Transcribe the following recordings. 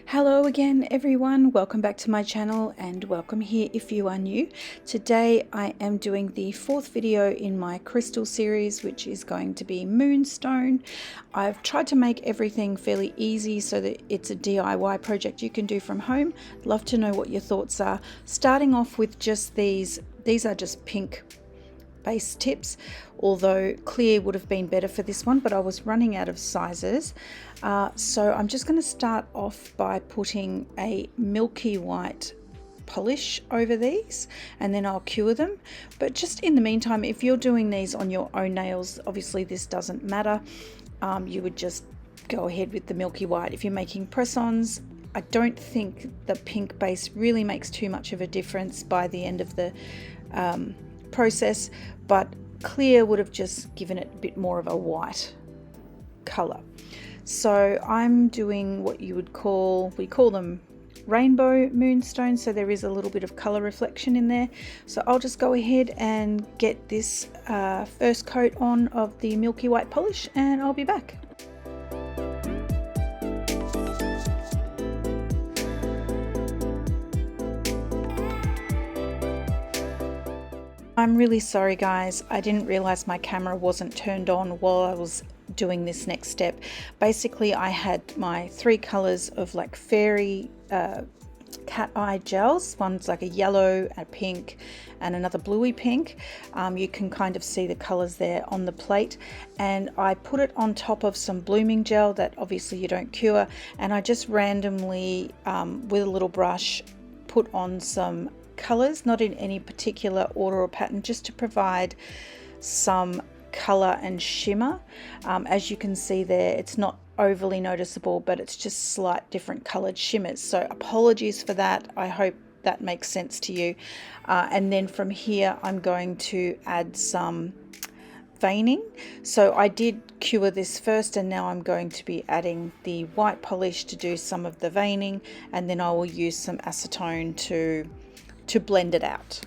Hello again everyone, welcome back to my channel and welcome here if you are new. Today I am doing the fourth video in my crystal series, which is going to be Moonstone. I've tried to make everything fairly easy so that it's a DIY project you can do from home. Love to know what your thoughts are. Starting off with just these are just pink base tips, although clear would have been better for this one, but I was running out of sizes. So I'm just going to start off by putting a milky white polish over these and then I'll cure them. But just in the meantime, if you're doing these on your own nails, obviously this doesn't matter. You would just go ahead with the milky white. If you're making press-ons, I don't think the pink base really makes too much of a difference by the end of the process, but clear would have just given it a bit more of a white color. So I'm doing what you would call, we call them rainbow moonstones, so there is a little bit of color reflection in there. So I'll just go ahead and get this first coat on of the milky white polish and I'll be back. I'm really sorry guys, I didn't realize my camera wasn't turned on while I was doing this next step. Basically I had my three colors of like fairy cat eye gels. One's like a yellow, a pink and another bluey pink. You can kind of see the colors there on the plate, and I put it on top of some blooming gel that obviously you don't cure, and I just randomly with a little brush put on some colors, not in any particular order or pattern, just to provide some color and shimmer. As you can see there, it's not overly noticeable, but it's just slight different colored shimmers. So apologies for that. I hope that makes sense to you. And then from here, I'm going to add some veining. So I did cure this first, and now I'm going to be adding the white polish to do some of the veining, and then I will use some acetone to blend it out.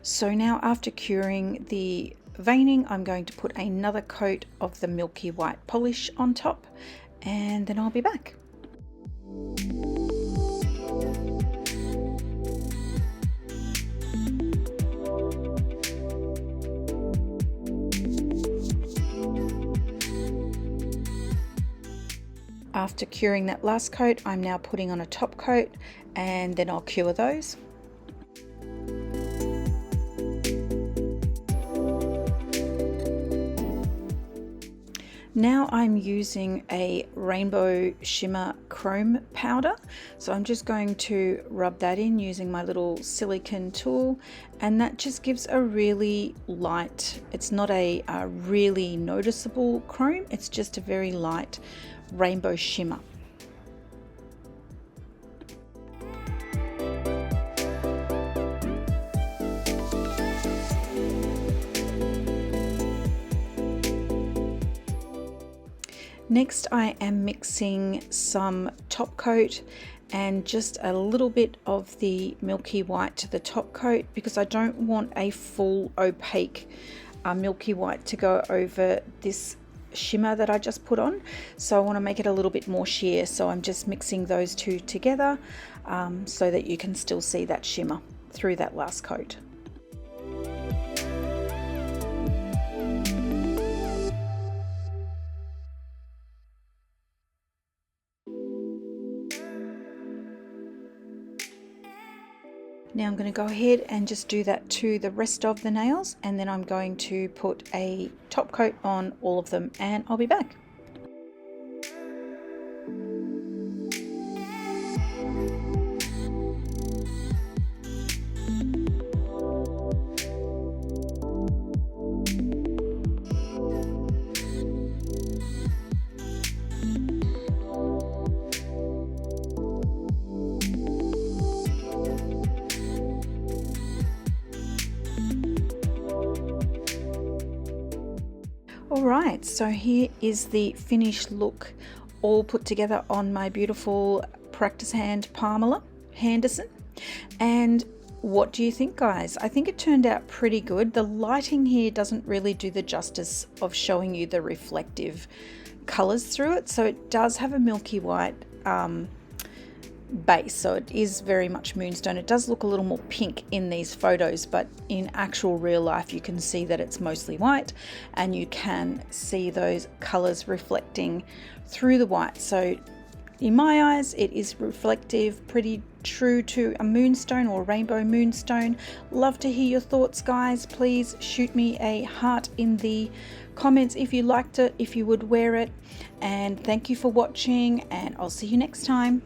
So now after curing the veining, I'm going to put another coat of the milky white polish on top, and then I'll be back. After curing that last coat, I'm now putting on a top coat, and then I'll cure those. Now I'm using a rainbow shimmer chrome powder, so I'm just going to rub that in using my little silicone tool, and that just gives a really light, it's not a really noticeable chrome, it's just a very light rainbow shimmer. Next, I am mixing some top coat and just a little bit of the milky white to the top coat, because I don't want a full opaque milky white to go over this shimmer that I just put on. So I want to make it a little bit more sheer, so I'm just mixing those two together so that you can still see that shimmer through that last coat. Now I'm going to go ahead and just do that to the rest of the nails, and then I'm going to put a top coat on all of them, and I'll be back. Alright, so here is the finished look all put together on my beautiful practice hand Pamela Henderson. And what do you think, guys? I think it turned out pretty good. The lighting here doesn't really do the justice of showing you the reflective colors through it, so it does have a milky white base, so it is very much moonstone. It does look a little more pink in these photos, but in actual real life you can see that it's mostly white, and you can see those colors reflecting through the white. So in my eyes it is reflective, pretty true to a moonstone or rainbow moonstone. Love to hear your thoughts, guys. Please shoot me a heart in the comments if you liked it, if you would wear it, and thank you for watching, and I'll see you next time.